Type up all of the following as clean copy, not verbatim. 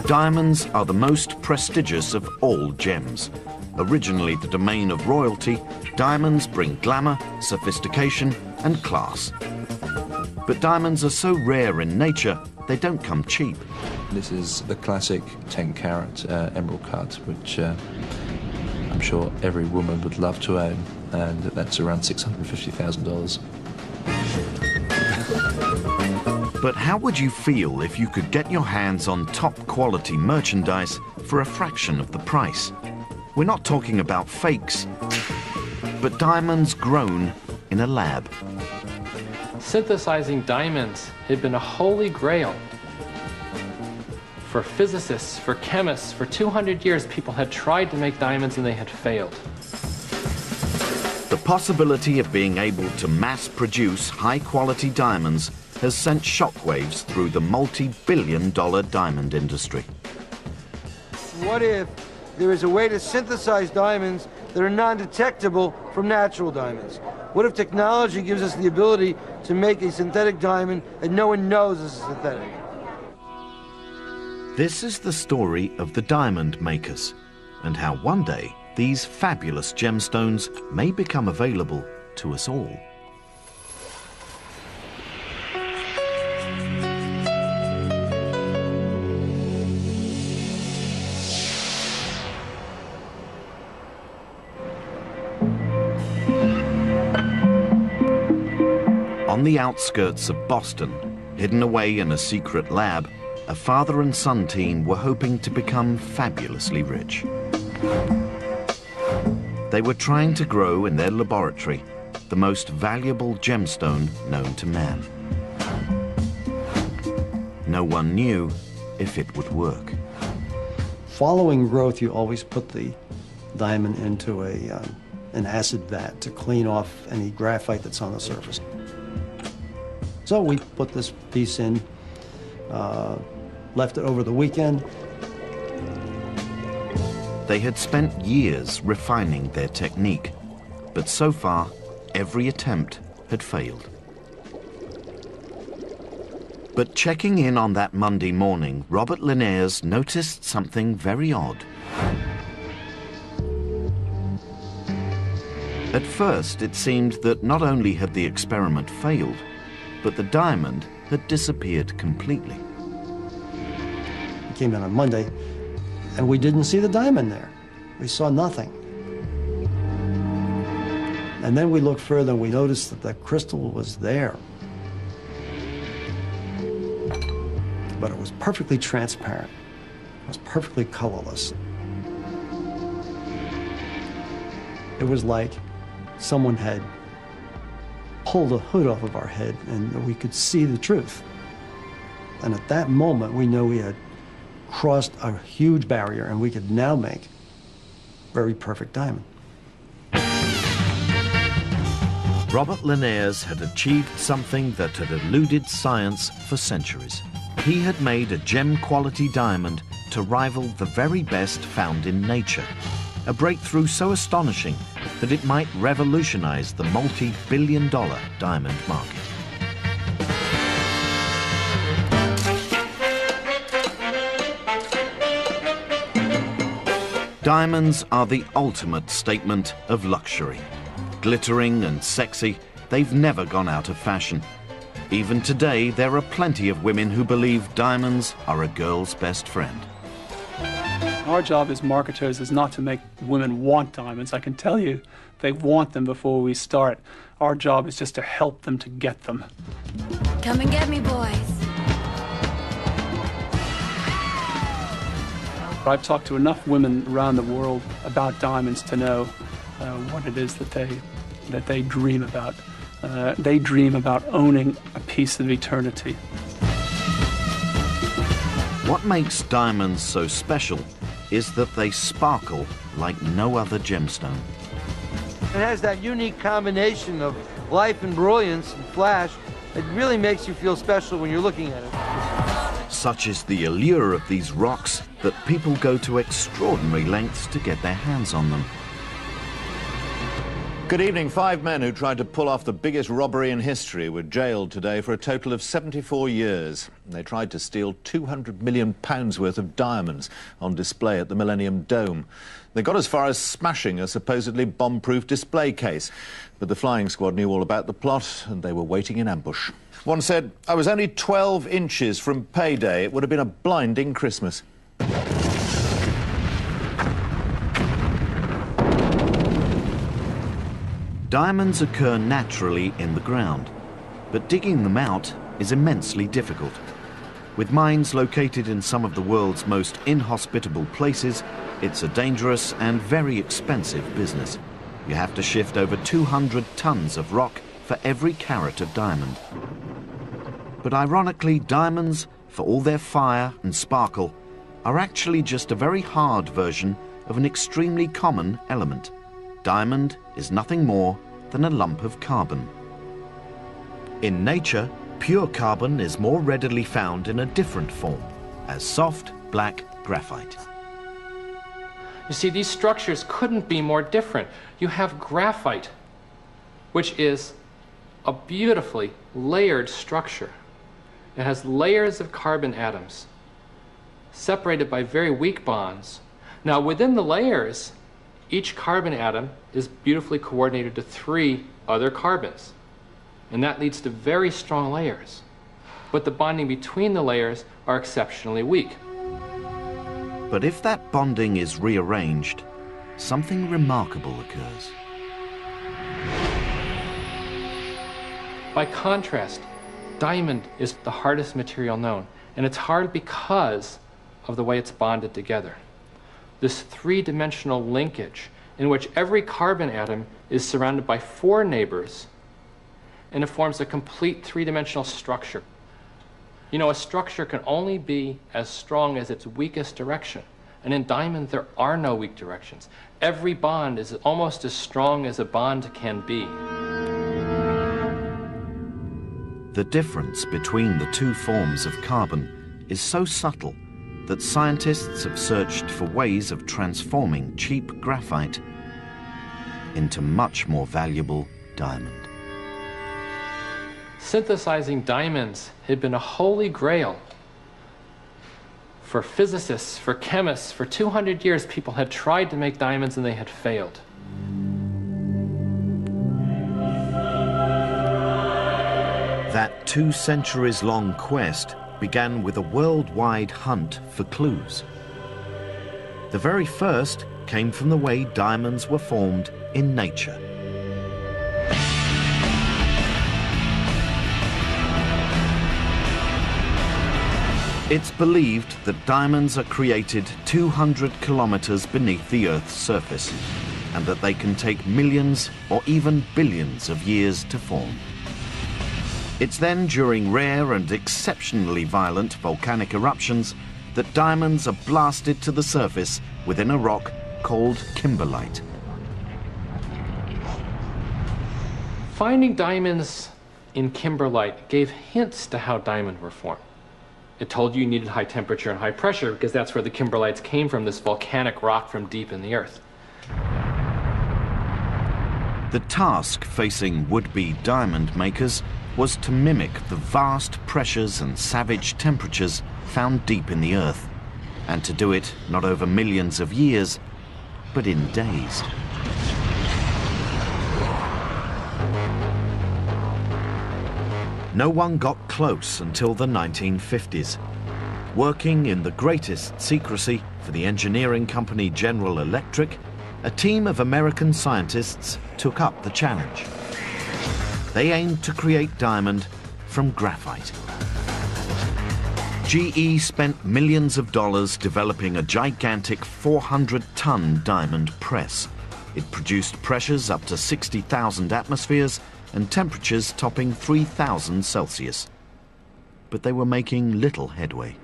Diamonds are the most prestigious of all gems. Originally the domain of royalty, diamonds bring glamour, sophistication, and class. But diamonds are so rare in nature, they don't come cheap. This is the classic 10-carat emerald cut, which I'm sure every woman would love to own, and that's around $650,000. But how would you feel if you could get your hands on top-quality merchandise for a fraction of the price? We're not talking about fakes, but diamonds grown in a lab. Synthesizing diamonds had been a holy grail. For physicists, for chemists, for 200 years, people had tried to make diamonds and they had failed. The possibility of being able to mass-produce high-quality diamonds has sent shockwaves through the multi-billion-dollar diamond industry. What if there is a way to synthesize diamonds that are non-detectable from natural diamonds? What if technology gives us the ability to make a synthetic diamond and no one knows this is synthetic? This is the story of the diamond makers and how one day these fabulous gemstones may become available to us all. On the outskirts of Boston, hidden away in a secret lab, a father and son team were hoping to become fabulously rich. They were trying to grow in their laboratory the most valuable gemstone known to man. No one knew if it would work. Following growth, you always put the diamond into an acid vat to clean off any graphite that's on the surface. So we put this piece in, left it over the weekend. They had spent years refining their technique, but so far, every attempt had failed. But checking in on that Monday morning, Robert Linnaeus noticed something very odd. At first, it seemed that not only had the experiment failed, but the diamond had disappeared completely. We came in on Monday, and we didn't see the diamond there. We saw nothing. And then we looked further, and we noticed that the crystal was there. But it was perfectly transparent. It was perfectly colorless. It was like someone had pulled a hood off of our head and we could see the truth. And at that moment, we knew we had crossed a huge barrier and we could now make a very perfect diamond. Robert Linnaeus had achieved something that had eluded science for centuries. He had made a gem-quality diamond to rival the very best found in nature. A breakthrough so astonishing that it might revolutionize the multi-billion-dollar diamond market. Diamonds are the ultimate statement of luxury. Glittering and sexy, they've never gone out of fashion. Even today, there are plenty of women who believe diamonds are a girl's best friend. Our job as marketers is not to make women want diamonds. I can tell you they want them before we start. Our job is just to help them to get them. Come and get me, boys. I've talked to enough women around the world about diamonds to know what it is that they dream about. They dream about owning a piece of eternity. What makes diamonds so special is that they sparkle like no other gemstone. It has that unique combination of life and brilliance and flash. It really makes you feel special when you're looking at it. Such is the allure of these rocks that people go to extraordinary lengths to get their hands on them. Good evening. 5 men who tried to pull off the biggest robbery in history were jailed today for a total of 74 years. They tried to steal £200 million worth of diamonds on display at the Millennium Dome. They got as far as smashing a supposedly bomb-proof display case. But the flying squad knew all about the plot and they were waiting in ambush. One said, "I was only 12 inches from payday. It would have been a blinding Christmas." Diamonds occur naturally in the ground, but digging them out is immensely difficult. With mines located in some of the world's most inhospitable places, it's a dangerous and very expensive business. You have to shift over 200 tons of rock for every carat of diamond. But ironically, diamonds, for all their fire and sparkle, are actually just a very hard version of an extremely common element. Diamond is nothing more than a lump of carbon. In nature, pure carbon is more readily found in a different form, as soft black graphite. You see, these structures couldn't be more different. You have graphite, which is a beautifully layered structure. It has layers of carbon atoms separated by very weak bonds. Now, within the layers, each carbon atom is beautifully coordinated to 3 other carbons, and that leads to very strong layers. But the bonding between the layers are exceptionally weak. But if that bonding is rearranged, something remarkable occurs. By contrast, diamond is the hardest material known, and it's hard because of the way it's bonded together. This 3-dimensional linkage in which every carbon atom is surrounded by 4 neighbors, and it forms a complete 3-dimensional structure. You know, a structure can only be as strong as its weakest direction, and in diamond there are no weak directions. Every bond is almost as strong as a bond can be. The difference between the 2 forms of carbon is so subtle that scientists have searched for ways of transforming cheap graphite into much more valuable diamond. Synthesizing diamonds had been a holy grail. For physicists, for chemists, for 200 years, people had tried to make diamonds and they had failed. That 2 centuries-long quest began with a worldwide hunt for clues. The very first came from the way diamonds were formed in nature. It's believed that diamonds are created 200 kilometers beneath the Earth's surface, and that they can take millions or even billions of years to form. It's then during rare and exceptionally violent volcanic eruptions that diamonds are blasted to the surface within a rock called kimberlite. Finding diamonds in kimberlite gave hints to how diamonds were formed. It told you needed high temperature and high pressure because that's where the kimberlites came from, this volcanic rock from deep in the earth. The task facing would-be diamond makers was to mimic the vast pressures and savage temperatures found deep in the earth, and to do it not over millions of years, but in days. No one got close until the 1950s. Working in the greatest secrecy for the engineering company General Electric, a team of American scientists took up the challenge. They aimed to create diamond from graphite. GE spent millions of dollars developing a gigantic 400-ton diamond press. It produced pressures up to 60,000 atmospheres and temperatures topping 3,000 Celsius. But they were making little headway.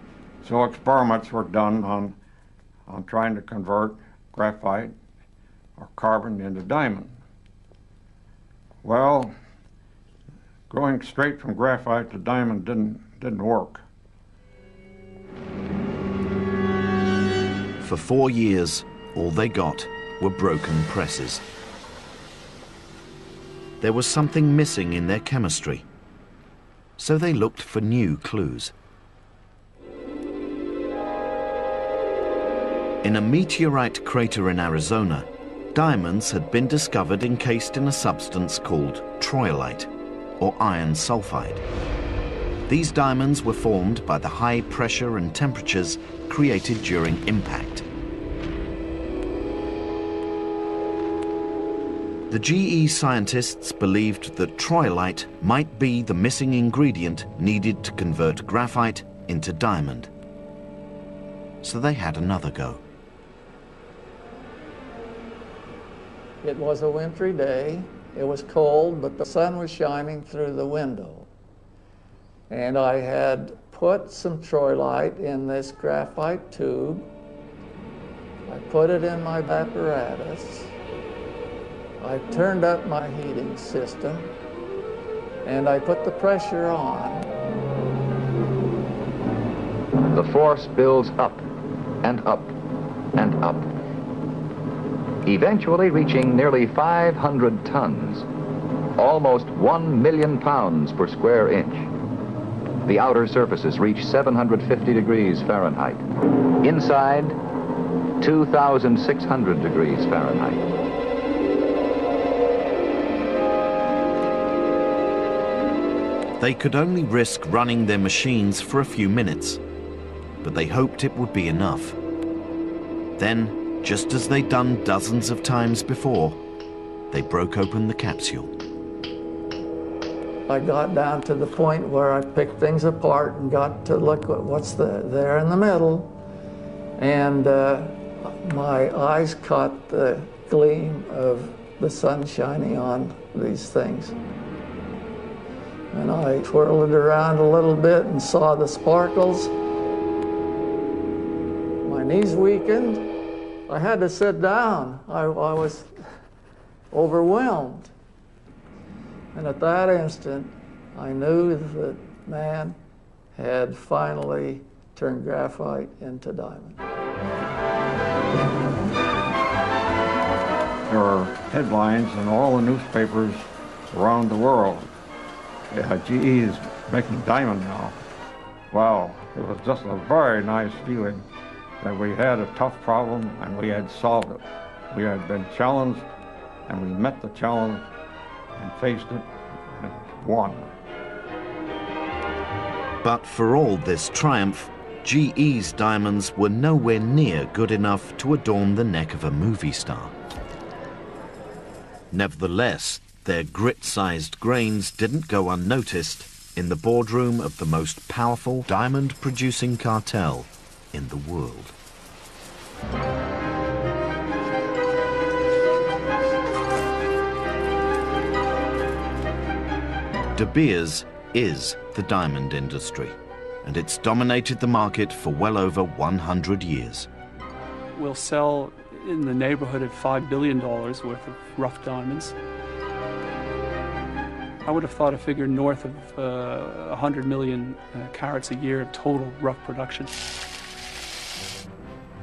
So experiments were done on trying to convert graphite or carbon into diamond. Well, going straight from graphite to diamond didn't work. For 4 years, all they got were broken presses. there was something missing in their chemistry. So they looked for new clues. In a meteorite crater in Arizona, diamonds had been discovered encased in a substance called troilite, or iron sulfide. These diamonds were formed by the high pressure and temperatures created during impact. The GE scientists believed that troilite might be the missing ingredient needed to convert graphite into diamond. So they had another go. It was a wintry day. It was cold, but the sun was shining through the window. And I had put some troilite in this graphite tube. I put it in my apparatus. I turned up my heating system, and I put the pressure on. The force builds up and up and up, eventually reaching nearly 500 tons, almost 1 million pounds per square inch. The outer surfaces reach 750 degrees Fahrenheit. Inside, 2,600 degrees Fahrenheit. They could only risk running their machines for a few minutes, but they hoped it would be enough. Then, just as they'd done dozens of times before, they broke open the capsule. I got down to the point where I picked things apart and got to look at what's there in the middle. And my eyes caught the gleam of the sun shining on these things. And I twirled it around a little bit and saw the sparkles. My knees weakened. I had to sit down. I was overwhelmed. And at that instant, I knew that man had finally turned graphite into diamond. There are headlines in all the newspapers around the world. GE is making diamond now. Wow, it was just a very nice feeling that we had a tough problem and we had solved it. We had been challenged and we met the challenge and faced it and won. But for all this triumph, GE's diamonds were nowhere near good enough to adorn the neck of a movie star. Nevertheless, their grit-sized grains didn't go unnoticed in the boardroom of the most powerful diamond-producing cartel in the world. De Beers is the diamond industry, and it's dominated the market for well over 100 years. We'll sell in the neighborhood of $5 billion worth of rough diamonds. I would have thought a figure north of 100 million carats a year of total rough production.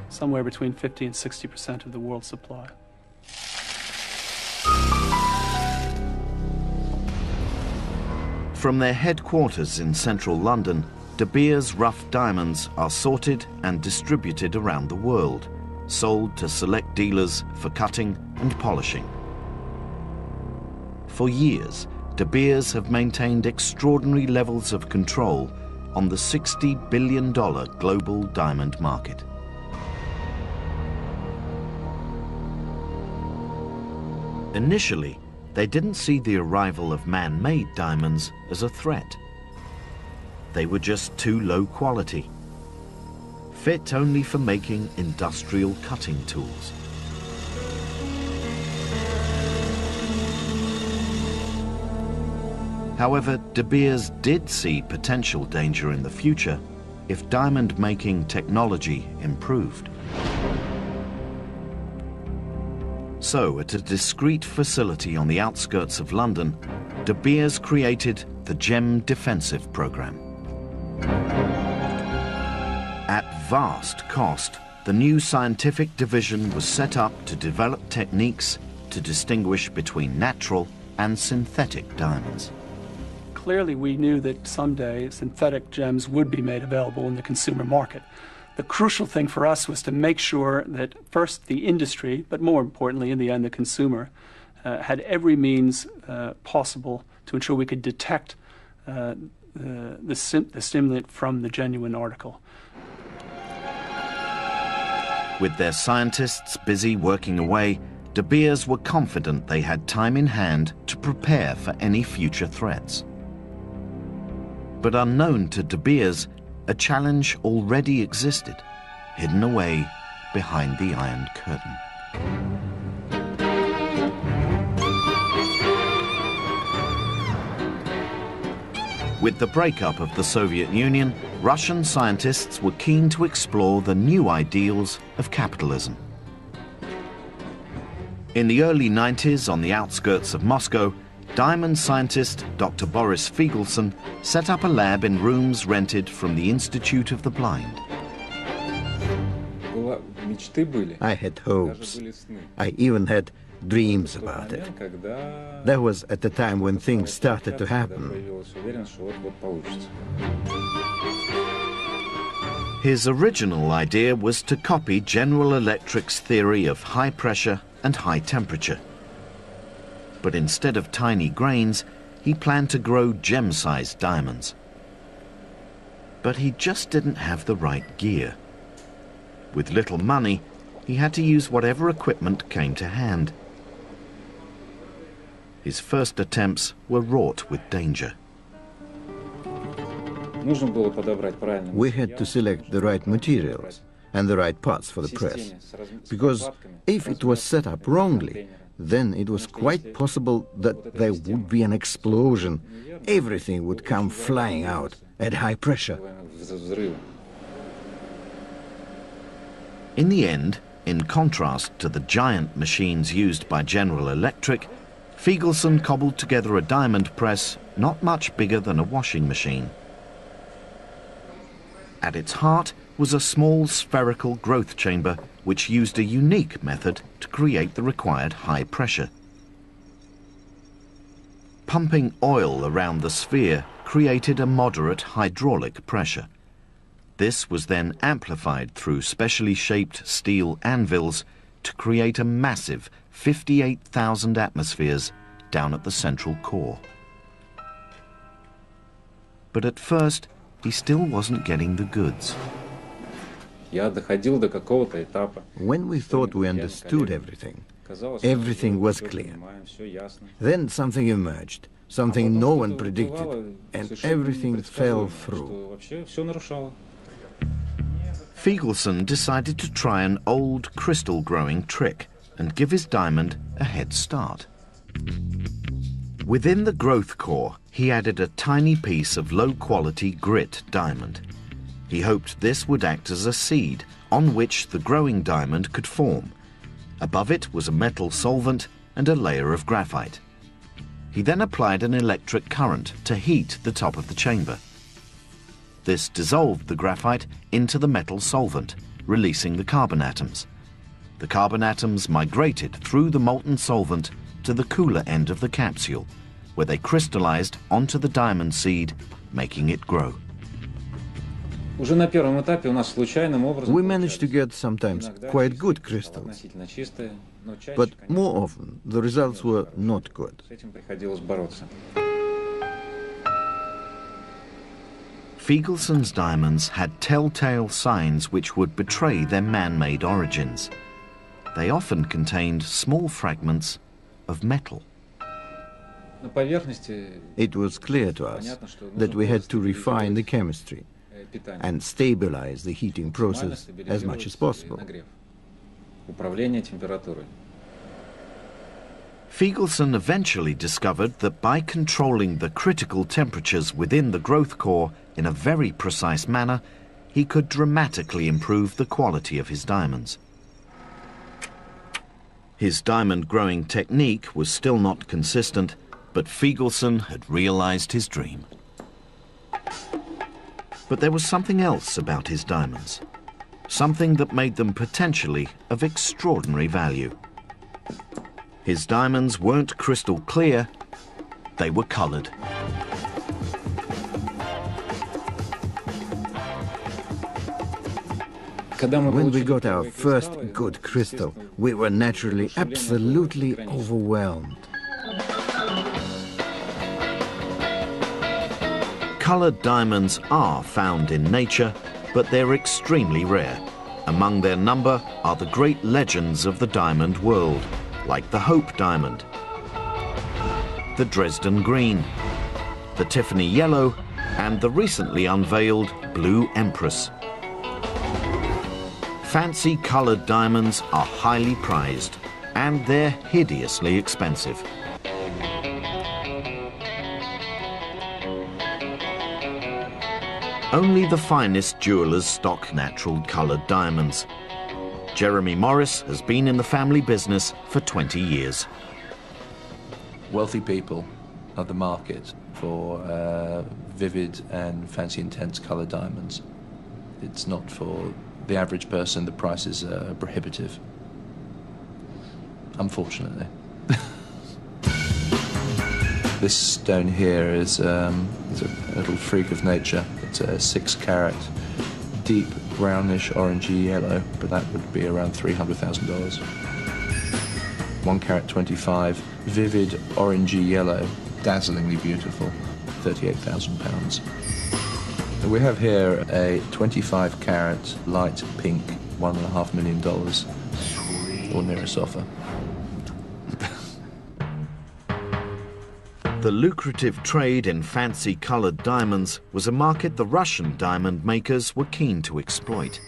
Somewhere between 50 and 60% of the world's supply. From their headquarters in central London, De Beers rough diamonds are sorted and distributed around the world, sold to select dealers for cutting and polishing. For years, De Beers have maintained extraordinary levels of control on the $60 billion global diamond market. Initially, they didn't see the arrival of man-made diamonds as a threat. They were just too low quality, fit only for making industrial cutting tools. However, De Beers did see potential danger in the future if diamond-making technology improved. So, at a discreet facility on the outskirts of London, De Beers created the Gem Defensive Program. At vast cost, the new scientific division was set up to develop techniques to distinguish between natural and synthetic diamonds. Clearly, we knew that someday synthetic gems would be made available in the consumer market. The crucial thing for us was to make sure that first the industry, but more importantly in the end the consumer, had every means possible to ensure we could detect the stimulant from the genuine article. With their scientists busy working away, De Beers were confident they had time in hand to prepare for any future threats. But unknown to De Beers, a challenge already existed, hidden away behind the Iron Curtain. With the breakup of the Soviet Union, Russian scientists were keen to explore the new ideals of capitalism. In the early 90s, on the outskirts of Moscow, diamond scientist Dr. Boris Figelsson set up a lab in rooms rented from the Institute of the Blind. I had hopes. I even had dreams about it. That was at the time when things started to happen. His original idea was to copy General Electric's theory of high pressure and high temperature. But instead of tiny grains, he planned to grow gem-sized diamonds. But he just didn't have the right gear. With little money, he had to use whatever equipment came to hand. His first attempts were wrought with danger. We had to select the right materials and the right parts for the press, because if it was set up wrongly, then it was quite possible that there would be an explosion. Everything would come flying out at high pressure. In the end, in contrast to the giant machines used by General Electric, Figelsson cobbled together a diamond press not much bigger than a washing machine. At its heart was a small spherical growth chamber which used a unique method to create the required high pressure. Pumping oil around the sphere created a moderate hydraulic pressure. This was then amplified through specially shaped steel anvils to create a massive 58,000 atmospheres down at the central core. But at first, he still wasn't getting the goods. When we thought we understood everything, everything was clear. Then something emerged, something no one predicted, and everything fell through. Figelsson decided to try an old crystal growing trick and give his diamond a head start. Within the growth core, he added a tiny piece of low-quality grit diamond. He hoped this would act as a seed on which the growing diamond could form. Above it was a metal solvent and a layer of graphite. He then applied an electric current to heat the top of the chamber. This dissolved the graphite into the metal solvent, releasing the carbon atoms. The carbon atoms migrated through the molten solvent to the cooler end of the capsule, where they crystallized onto the diamond seed, making it grow. We managed to get sometimes quite good crystals, but more often the results were not good. Figelsson's diamonds had telltale signs which would betray their man-made origins. They often contained small fragments of metal. It was clear to us that we had to refine the chemistry and stabilize the heating process as much as possible. Figelsson eventually discovered that by controlling the critical temperatures within the growth core in a very precise manner, he could dramatically improve the quality of his diamonds. His diamond growing technique was still not consistent, but Figelsson had realized his dream. But there was something else about his diamonds, something that made them potentially of extraordinary value. His diamonds weren't crystal clear, they were colored. When we got our first good crystal, we were naturally absolutely overwhelmed. Colored diamonds are found in nature, but they're extremely rare. Among their number are the great legends of the diamond world, like the Hope Diamond, the Dresden Green, the Tiffany Yellow, and the recently unveiled Blue Empress. Fancy colored diamonds are highly prized, and they're hideously expensive. Only the finest jewelers stock natural colored diamonds. Jeremy Morris has been in the family business for 20 years. Wealthy people are the market for vivid and fancy intense colored diamonds. It's not for the average person. The prices are prohibitive, unfortunately. This stone here is a little freak of nature. It's a 6-carat, deep brownish orangey yellow, but that would be around $300,000. 1-carat 25, vivid orangey yellow, dazzlingly beautiful, £38,000. We have here a 25-carat light pink, $1.5 million, ordinary sofa. The lucrative trade in fancy colored diamonds was a market the Russian diamond makers were keen to exploit.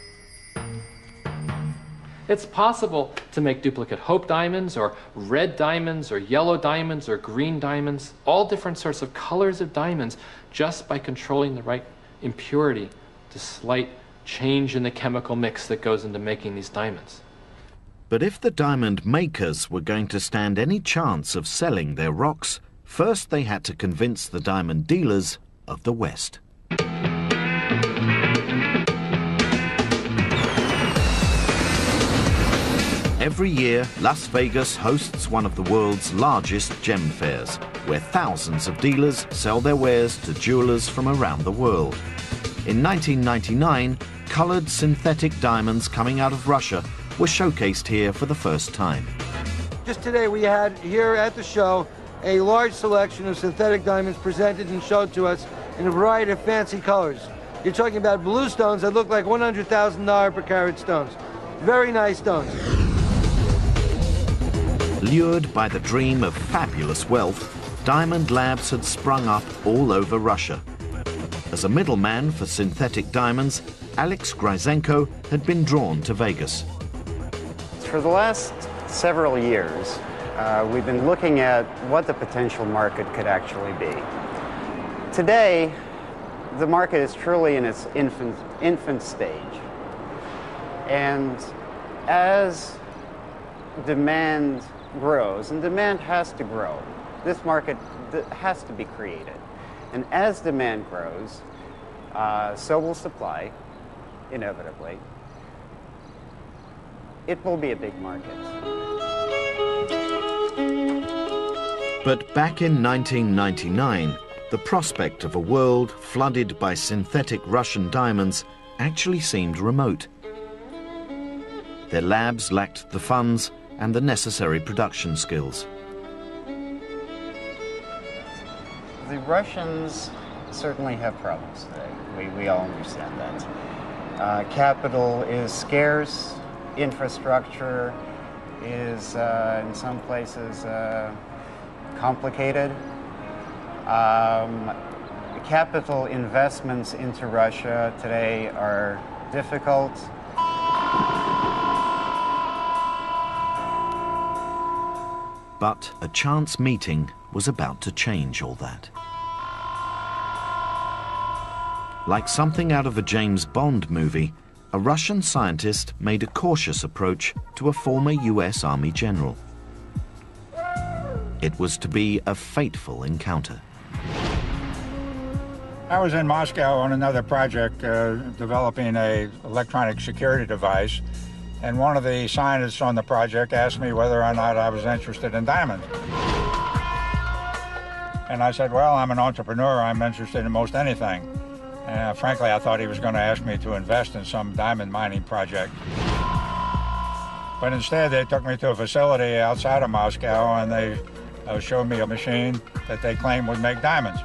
It's possible to make duplicate Hope diamonds, or red diamonds, or yellow diamonds, or green diamonds, all different sorts of colors of diamonds, just by controlling the right impurity, the slight change in the chemical mix that goes into making these diamonds. But if the diamond makers were going to stand any chance of selling their rocks, first they had to convince the diamond dealers of the West. Every year, Las Vegas hosts one of the world's largest gem fairs, where thousands of dealers sell their wares to jewelers from around the world. In 1999, colored synthetic diamonds coming out of Russia were showcased here for the first time. Just today we had here at the show a large selection of synthetic diamonds presented and showed to us in a variety of fancy colors. You're talking about blue stones that look like $100,000 per carat stones. Very nice stones. Lured by the dream of fabulous wealth, diamond labs had sprung up all over Russia. As a middleman for synthetic diamonds, Alex Gryzenko had been drawn to Vegas. For the last several years, we've been looking at what the potential market could actually be. Today, the market is truly in its infant stage. And as demand grows, and demand has to grow, this market has to be created. And as demand grows, so will supply, inevitably. It will be a big market. But back in 1999, the prospect of a world flooded by synthetic Russian diamonds actually seemed remote. Their labs lacked the funds and the necessary production skills. The Russians certainly have problems today. We all understand that. Capital is scarce, infrastructure is in some places complicated. Capital investments into Russia today are difficult. But a chance meeting was about to change all that. Like something out of a James Bond movie, a Russian scientist made a cautious approach to a former US Army general. It was to be a fateful encounter. I was in Moscow on another project developing an electronic security device, and one of the scientists on the project asked me whether or not I was interested in diamonds. And I said, well, I'm an entrepreneur. I'm interested in most anything. Frankly, I thought he was going to ask me to invest in some diamond mining project. But instead, they took me to a facility outside of Moscow, and they showed me a machine that they claimed would make diamonds.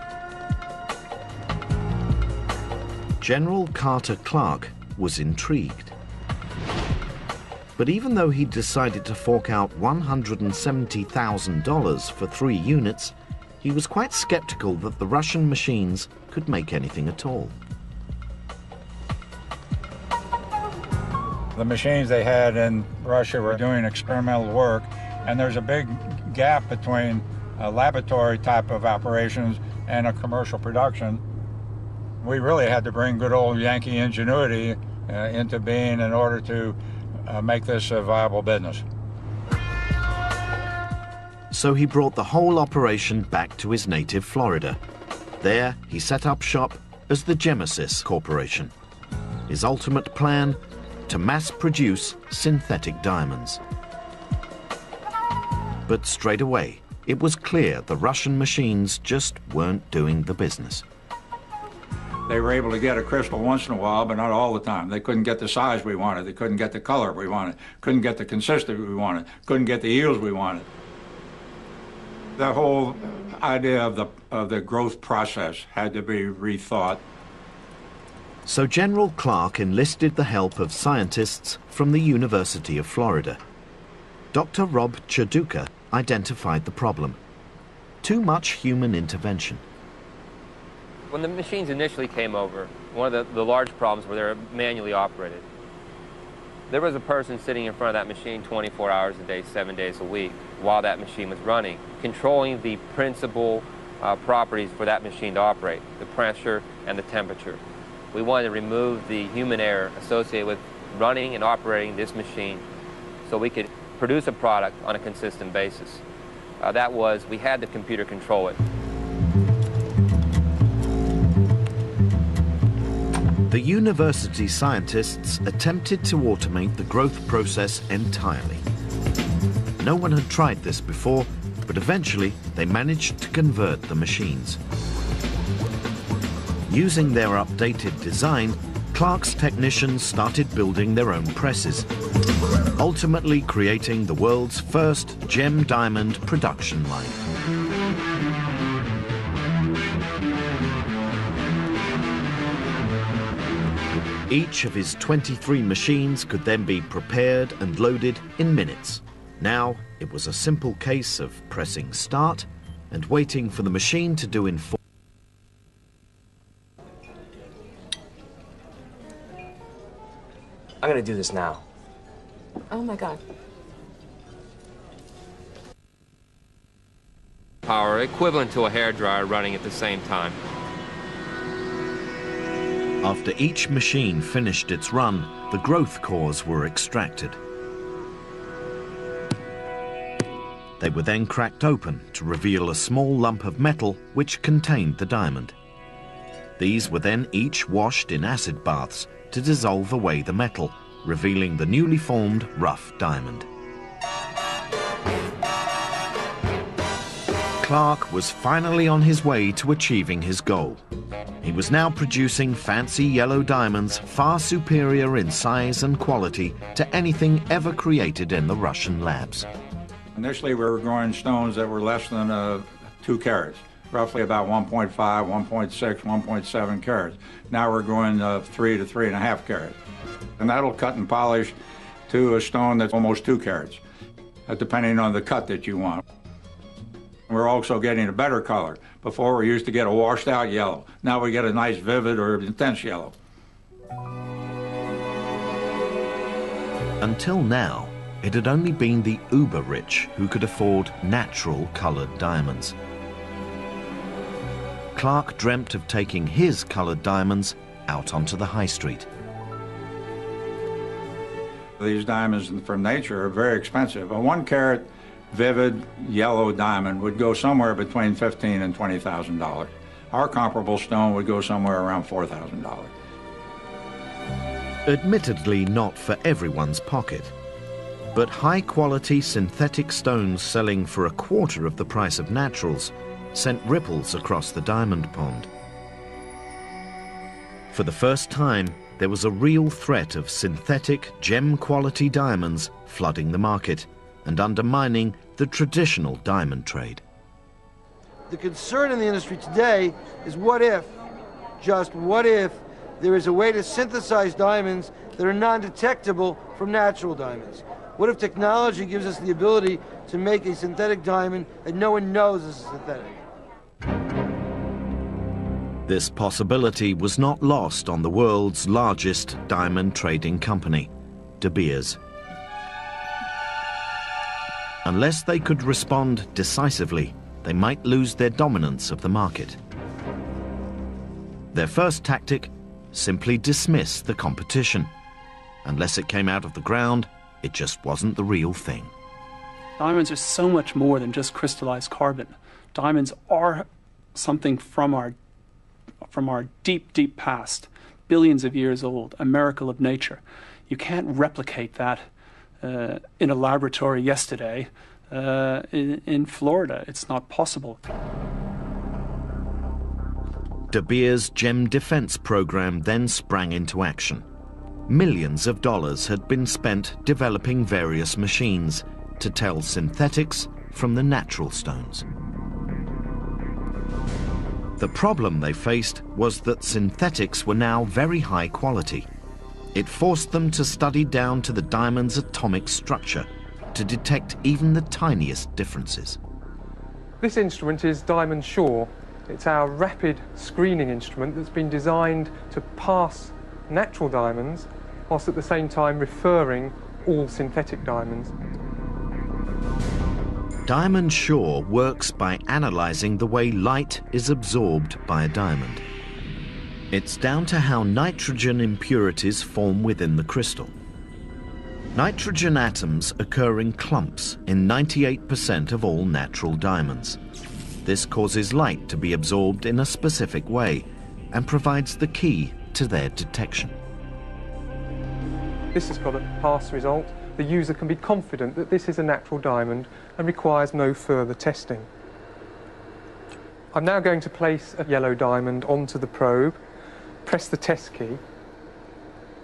General Carter Clark was intrigued. But even though he decided to fork out $170,000 for 3 units, he was quite skeptical that the Russian machines could make anything at all. The machines they had in Russia were doing experimental work, and there's a big gap between a laboratory type of operations and a commercial production. We really had to bring good old Yankee ingenuity into being in order to make this a viable business. So he brought the whole operation back to his native Florida. There, he set up shop as the Gemesis Corporation. His ultimate plan, to mass produce synthetic diamonds. But straight away, it was clear the Russian machines just weren't doing the business. They were able to get a crystal once in a while, but not all the time. They couldn't get the size we wanted. They couldn't get the color we wanted. Couldn't get the consistency we wanted. Couldn't get the yields we wanted. The whole idea of the growth process had to be rethought. So General Clark enlisted the help of scientists from the University of Florida. Dr. Rob Chaduka identified the problem. Too much human intervention. When the machines initially came over, one of the large problems were they were manually operated. There was a person sitting in front of that machine 24 hours a day, 7 days a week, while that machine was running, controlling the principal properties for that machine to operate, the pressure and the temperature. We wanted to remove the human error associated with running and operating this machine so we could produce a product on a consistent basis. That was, we had the computer control it. The university scientists attempted to automate the growth process entirely. No one had tried this before, but eventually they managed to convert the machines. Using their updated design, Clark's technicians started building their own presses, ultimately creating the world's first gem diamond production line. Each of his 23 machines could then be prepared and loaded in minutes. Now, it was a simple case of pressing start and waiting for the machine to do in full. I'm gonna do this now. Oh my God. Power equivalent to a hairdryer running at the same time. After each machine finished its run, the growth cores were extracted. They were then cracked open to reveal a small lump of metal which contained the diamond. These were then each washed in acid baths to dissolve away the metal, revealing the newly formed rough diamond. Clark was finally on his way to achieving his goal. He was now producing fancy yellow diamonds far superior in size and quality to anything ever created in the Russian labs. Initially, we were growing stones that were less than 2 carats, roughly about 1.5, 1.6, 1.7 carats. Now we're growing 3 to 3.5 carats. And that'll cut and polish to a stone that's almost 2 carats, depending on the cut that you want. We're also getting a better color. Before, we used to get a washed out yellow. Now we get a nice vivid or intense yellow. Until now, it had only been the uber-rich who could afford natural colored diamonds. Clark dreamt of taking his colored diamonds out onto the high street. These diamonds from nature are very expensive. A 1 carat vivid yellow diamond would go somewhere between $15,000 and $20,000. Our comparable stone would go somewhere around $4,000. Admittedly not for everyone's pocket, but high-quality synthetic stones selling for 1/4 of the price of naturals sent ripples across the diamond pond. For the first time, there was a real threat of synthetic, gem-quality diamonds flooding the market and undermining the traditional diamond trade. The concern in the industry today is what if, just what if, there is a way to synthesize diamonds that are non-detectable from natural diamonds? What if technology gives us the ability to make a synthetic diamond that no one knows is synthetic? This possibility was not lost on the world's largest diamond trading company, De Beers. Unless they could respond decisively, they might lose their dominance of the market. Their first tactic: simply dismiss the competition. Unless it came out of the ground, it just wasn't the real thing. Diamonds are so much more than just crystallized carbon. Diamonds are something from our deep, deep past, billions of years old, a miracle of nature. You can't replicate that in a laboratory yesterday in Florida. It's not possible. De Beers' gem defense program then sprang into action. Millions of dollars had been spent developing various machines to tell synthetics from the natural stones. The problem they faced was that synthetics were now very high quality. It forced them to study down to the diamond's atomic structure to detect even the tiniest differences. This instrument is Diamond Sure. It's our rapid screening instrument that's been designed to pass natural diamonds whilst at the same time referring all synthetic diamonds. Diamond Sure works by analyzing the way light is absorbed by a diamond. It's down to how nitrogen impurities form within the crystal. Nitrogen atoms occur in clumps in 98% of all natural diamonds. This causes light to be absorbed in a specific way and provides the key to their detection. This has got a pass result. The user can be confident that this is a natural diamond and requires no further testing. I'm now going to place a yellow diamond onto the probe, press the test key,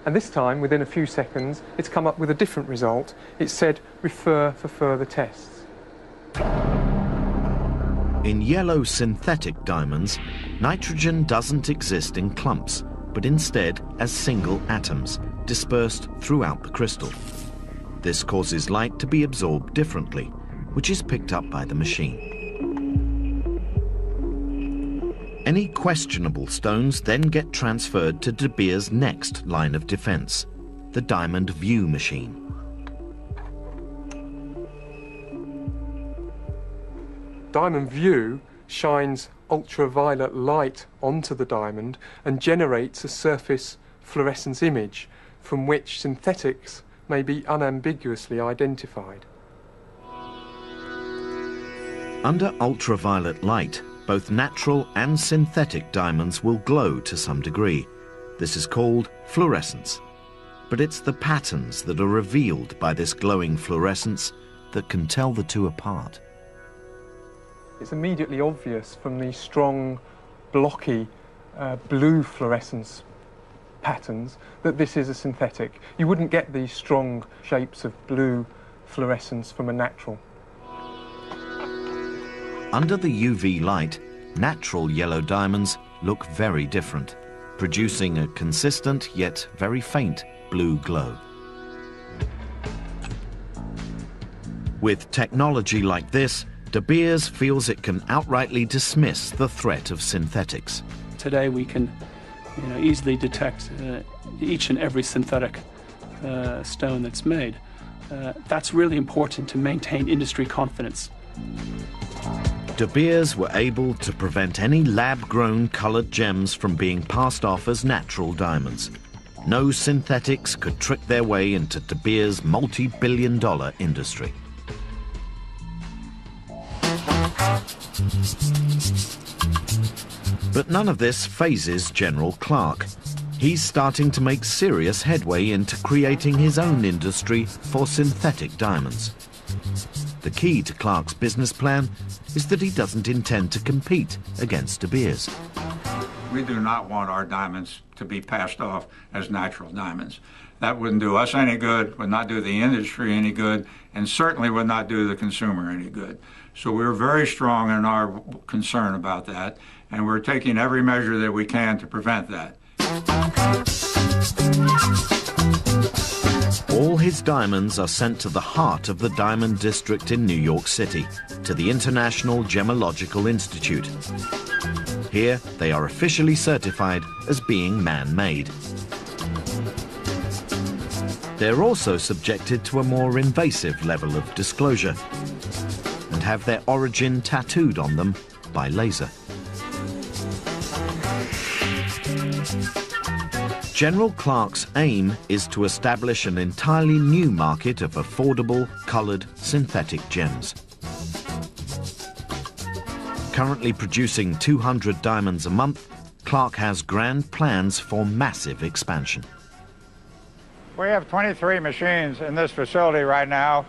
and this time, within a few seconds, it's come up with a different result. It said, refer for further tests. In yellow synthetic diamonds, nitrogen doesn't exist in clumps, but instead as single atoms, dispersed throughout the crystal. This causes light to be absorbed differently, which is picked up by the machine. Any questionable stones then get transferred to De Beers' next line of defense, the Diamond View machine. Diamond View shines ultraviolet light onto the diamond and generates a surface fluorescence image from which synthetics may be unambiguously identified. Under ultraviolet light, both natural and synthetic diamonds will glow to some degree. This is called fluorescence. But it's the patterns that are revealed by this glowing fluorescence that can tell the two apart. It's immediately obvious from the strong, blocky blue fluorescence patterns that this is a synthetic. You wouldn't get these strong shapes of blue fluorescence from a natural. Under the UV light, natural yellow diamonds look very different, producing a consistent yet very faint blue glow. With technology like this, De Beers feels it can outrightly dismiss the threat of synthetics. Today we can easily detect each and every synthetic stone that's made. That's really important to maintain industry confidence. De Beers were able to prevent any lab-grown colored gems from being passed off as natural diamonds. No synthetics could trick their way into De Beers' multi-billion-dollar industry. But none of this phases General Clark. He's starting to make serious headway into creating his own industry for synthetic diamonds. The key to Clark's business plan is that he doesn't intend to compete against De Beers. We do not want our diamonds to be passed off as natural diamonds. That wouldn't do us any good, would not do the industry any good, and certainly would not do the consumer any good. So we're very strong in our concern about that, and we're taking every measure that we can to prevent that. All his diamonds are sent to the heart of the Diamond District in New York City, to the International Gemological Institute. Here, they are officially certified as being man-made. They're also subjected to a more invasive level of disclosure and have their origin tattooed on them by laser. General Clark's aim is to establish an entirely new market of affordable, coloured, synthetic gems. Currently producing 200 diamonds a month, Clark has grand plans for massive expansion. We have 23 machines in this facility right now,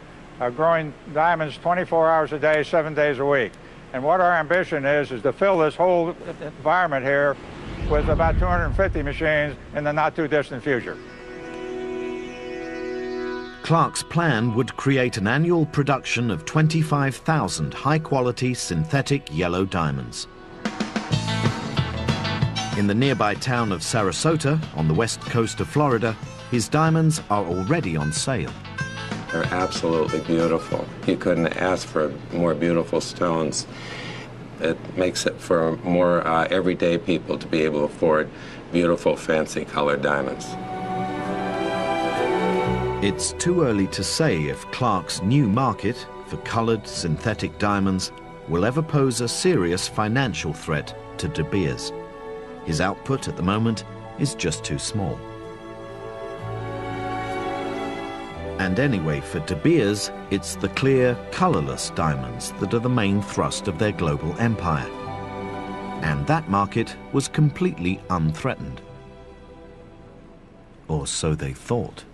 growing diamonds 24 hours a day, 7 days a week. And what our ambition is to fill this whole environment here with about 250 machines in the not-too-distant future. Clark's plan would create an annual production of 25,000 high-quality synthetic yellow diamonds. In the nearby town of Sarasota, on the west coast of Florida, his diamonds are already on sale. They're absolutely beautiful. You couldn't ask for more beautiful stones. It makes it for more everyday people to be able to afford beautiful, fancy colored diamonds. It's too early to say if Clark's new market for colored synthetic diamonds will ever pose a serious financial threat to De Beers. His output at the moment is just too small. And anyway, for De Beers, it's the clear, colourless diamonds that are the main thrust of their global empire. And that market was completely unthreatened. Or so they thought.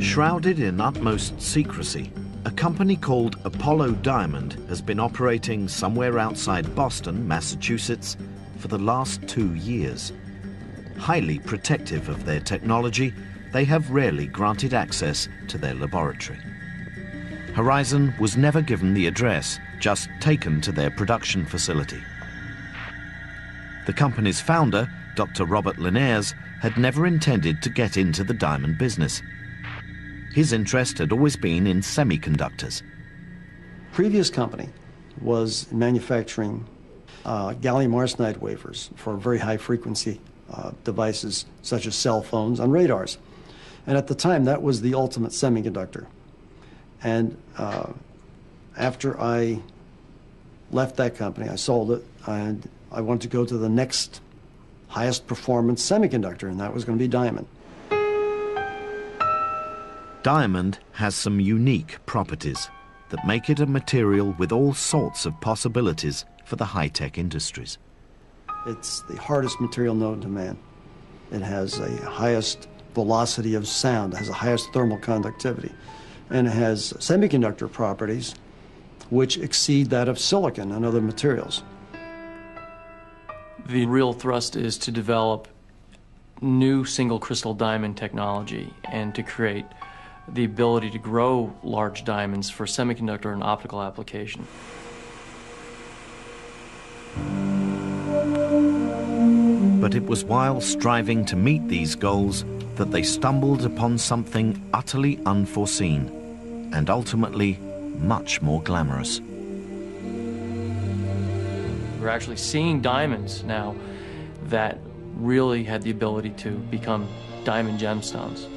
Shrouded in utmost secrecy, a company called Apollo Diamond has been operating somewhere outside Boston, Massachusetts, for the last 2 years. Highly protective of their technology, they have rarely granted access to their laboratory. Horizon was never given the address, just taken to their production facility. The company's founder, Dr. Robert Linares, had never intended to get into the diamond business. His interest had always been in semiconductors. Previous company was manufacturing gallium arsenide wafers for very high frequency devices such as cell phones and radars. And at the time, that was the ultimate semiconductor. And after I left that company, I sold it, and I wanted to go to the next highest performance semiconductor, and that was going to be diamond. Diamond has some unique properties that make it a material with all sorts of possibilities for the high-tech industries. It's the hardest material known to man. It has the highest velocity of sound, it has the highest thermal conductivity, and it has semiconductor properties which exceed that of silicon and other materials. The real thrust is to develop new single crystal diamond technology and to create the ability to grow large diamonds for semiconductor and optical application. But it was while striving to meet these goals that they stumbled upon something utterly unforeseen and ultimately much more glamorous. We're actually seeing diamonds now that really had the ability to become diamond gemstones.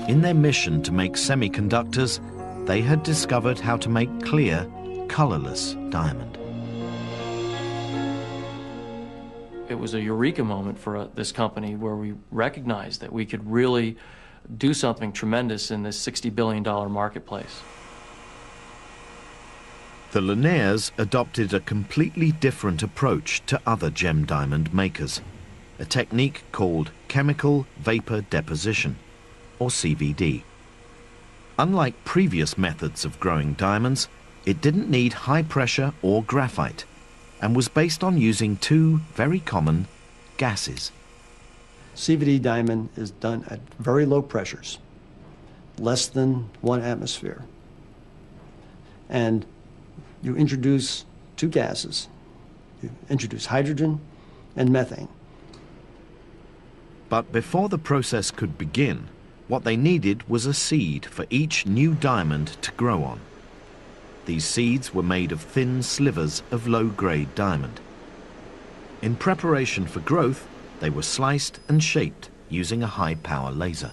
In their mission to make semiconductors, they had discovered how to make clear, colorless diamond. It was a eureka moment for this company where we recognized that we could really do something tremendous in this $60 billion marketplace. The Linares adopted a completely different approach to other gem diamond makers, a technique called chemical vapor deposition, or CVD. Unlike previous methods of growing diamonds, it didn't need high pressure or graphite and was based on using two very common gases. CVD diamond is done at very low pressures, less than 1 atmosphere. And you introduce two gases. You introduce hydrogen and methane. But before the process could begin, what they needed was a seed for each new diamond to grow on. These seeds were made of thin slivers of low-grade diamond. In preparation for growth, they were sliced and shaped using a high-power laser.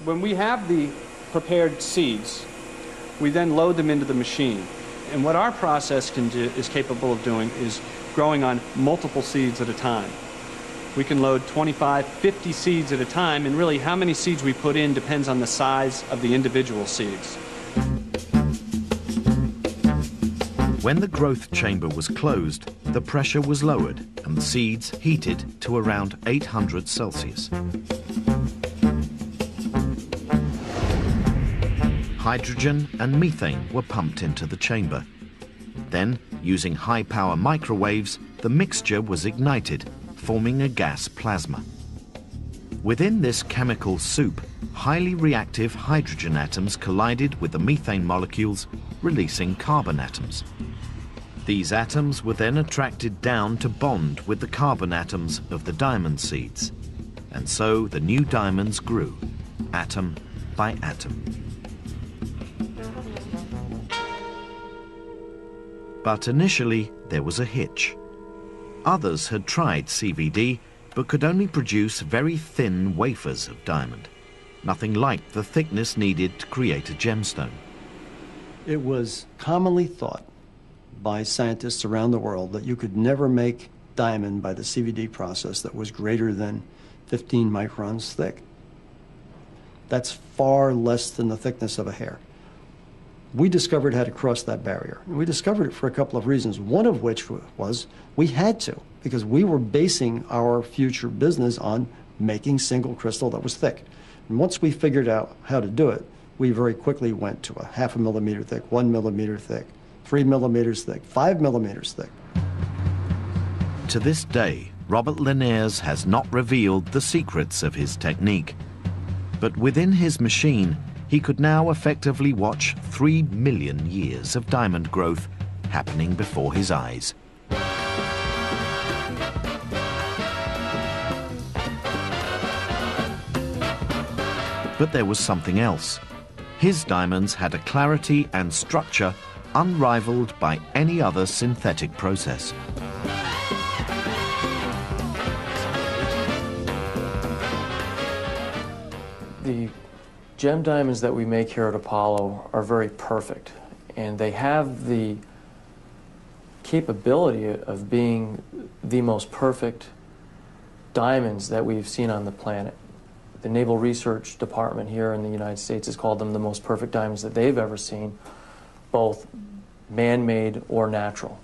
When we have the prepared seeds, we then load them into the machine. And what our process is capable of doing is growing on multiple seeds at a time. We can load 25, 50 seeds at a time, and really how many seeds we put in depends on the size of the individual seeds. When the growth chamber was closed, the pressure was lowered and the seeds heated to around 800 Celsius. Hydrogen and methane were pumped into the chamber. Then, using high-power microwaves, the mixture was ignited, forming a gas plasma. Within this chemical soup, highly reactive hydrogen atoms collided with the methane molecules, releasing carbon atoms. These atoms were then attracted down to bond with the carbon atoms of the diamond seeds. And so the new diamonds grew, atom by atom. But initially, there was a hitch. Others had tried CVD, but could only produce very thin wafers of diamond, nothing like the thickness needed to create a gemstone. It was commonly thought by scientists around the world that you could never make diamond by the CVD process that was greater than 15 microns thick. That's far less than the thickness of a hair. We discovered how to cross that barrier. And we discovered it for a couple of reasons, one of which was we had to, because we were basing our future business on making single crystal that was thick. And once we figured out how to do it, we very quickly went to a 0.5 millimeter thick, 1 millimeter thick, 3 millimeters thick, 5 millimeters thick. To this day, Robert Linares has not revealed the secrets of his technique. But within his machine, he could now effectively watch 3 million years of diamond growth happening before his eyes. But there was something else. His diamonds had a clarity and structure unrivaled by any other synthetic process. The gem diamonds that we make here at Apollo are very perfect, and they have the capability of being the most perfect diamonds that we've seen on the planet. The Naval Research Department here in the United States has called them the most perfect diamonds that they've ever seen, both man-made or natural.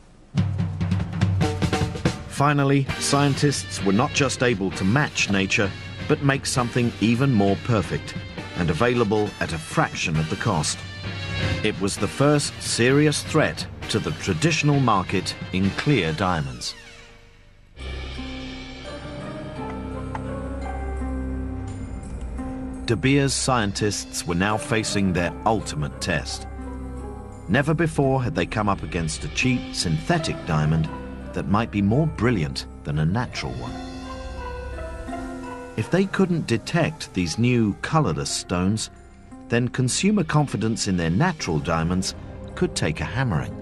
Finally, scientists were not just able to match nature, but make something even more perfect and available at a fraction of the cost. It was the first serious threat to the traditional market in clear diamonds. De Beers scientists were now facing their ultimate test. Never before had they come up against a cheap synthetic diamond that might be more brilliant than a natural one. If they couldn't detect these new colorless stones, then consumer confidence in their natural diamonds could take a hammering.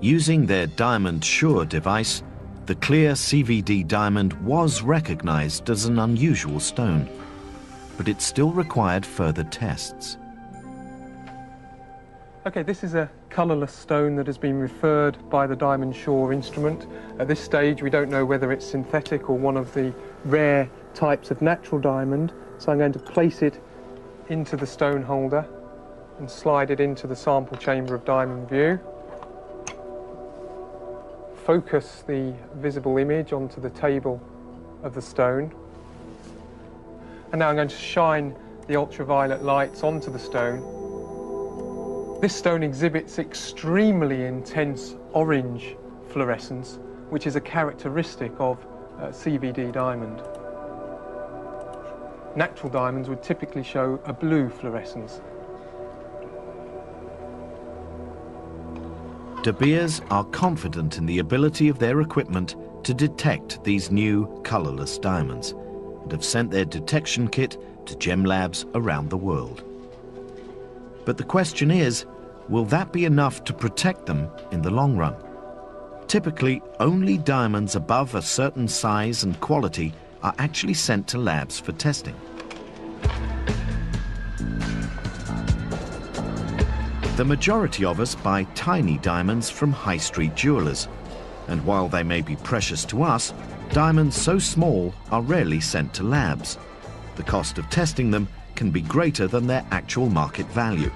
Using their Diamond Sure device, the clear CVD diamond was recognized as an unusual stone, but it still required further tests. Okay, this is a colourless stone that has been referred by the Diamond Sure instrument. At this stage, we don't know whether it's synthetic or one of the rare types of natural diamond, so I'm going to place it into the stone holder and slide it into the sample chamber of Diamond View. Focus the visible image onto the table of the stone. And now I'm going to shine the ultraviolet lights onto the stone. This stone exhibits extremely intense orange fluorescence, which is a characteristic of CVD diamond. Natural diamonds would typically show a blue fluorescence. De Beers are confident in the ability of their equipment to detect these new colourless diamonds and have sent their detection kit to gem labs around the world. But the question is, will that be enough to protect them in the long run? Typically, only diamonds above a certain size and quality are actually sent to labs for testing. The majority of us buy tiny diamonds from high street jewellers, and while they may be precious to us, diamonds so small are rarely sent to labs. The cost of testing them can be greater than their actual market value.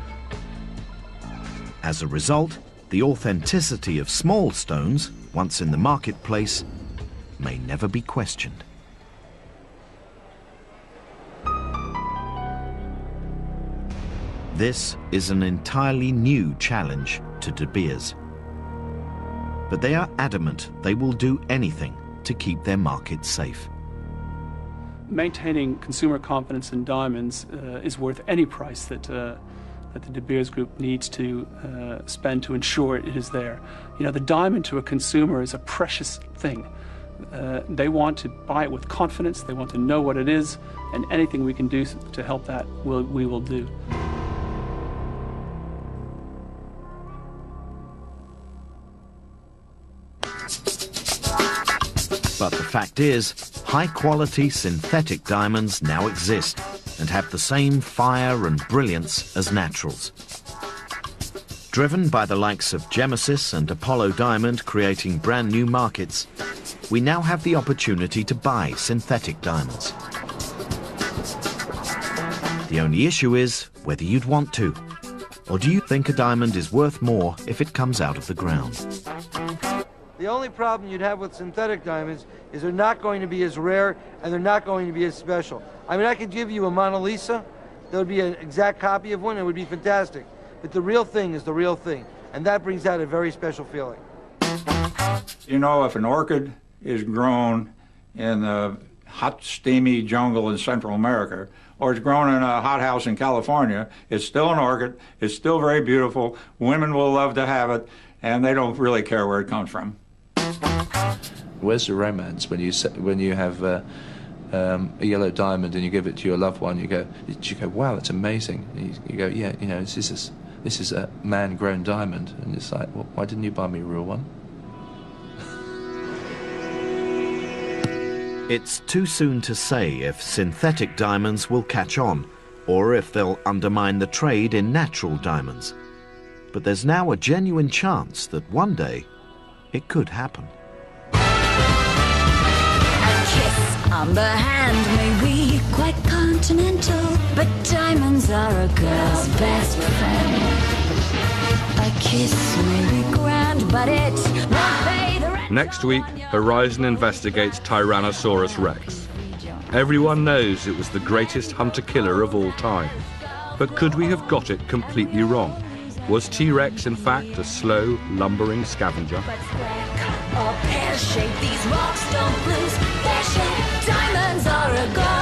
As a result, the authenticity of small stones, once in the marketplace, may never be questioned. This is an entirely new challenge to De Beers. But they are adamant they will do anything to keep their market safe. Maintaining consumer confidence in diamonds is worth any price that the De Beers Group needs to spend to ensure it is there. You know, the diamond to a consumer is a precious thing. They want to buy it with confidence, they want to know what it is, and anything we can do to help that, we will do. But the fact is, high-quality synthetic diamonds now exist and have the same fire and brilliance as naturals. Driven by the likes of Gemesis and Apollo Diamond creating brand new markets, we now have the opportunity to buy synthetic diamonds. The only issue is whether you'd want to. Or do you think a diamond is worth more if it comes out of the ground? The only problem you'd have with synthetic diamonds is they're not going to be as rare and they're not going to be as special. I mean, I could give you a Mona Lisa, that would be an exact copy of one, it would be fantastic. But the real thing is the real thing, and that brings out a very special feeling. You know, if an orchid is grown in the hot, steamy jungle in Central America, or it's grown in a hothouse in California, it's still an orchid, it's still very beautiful, women will love to have it, and they don't really care where it comes from. Where's the romance when you have a yellow diamond and you give it to your loved one? You go, wow, that's amazing. And you go, yeah, you know, this is a man-grown diamond, and it's like, well, why didn't you buy me a real one? It's too soon to say if synthetic diamonds will catch on, or if they'll undermine the trade in natural diamonds. But there's now a genuine chance that one day it could happen. On the hand may be quite continental, but diamonds are a girl's best friend. A kiss may be grand, but it won't pay the rent. Next week, Horizon investigates Tyrannosaurus Rex. Everyone knows it was the greatest hunter-killer of all time. But could we have got it completely wrong? Was T-Rex in fact a slow, lumbering scavenger? Or pear-shaped, these rocks don't lose their shape. Diamonds are a god.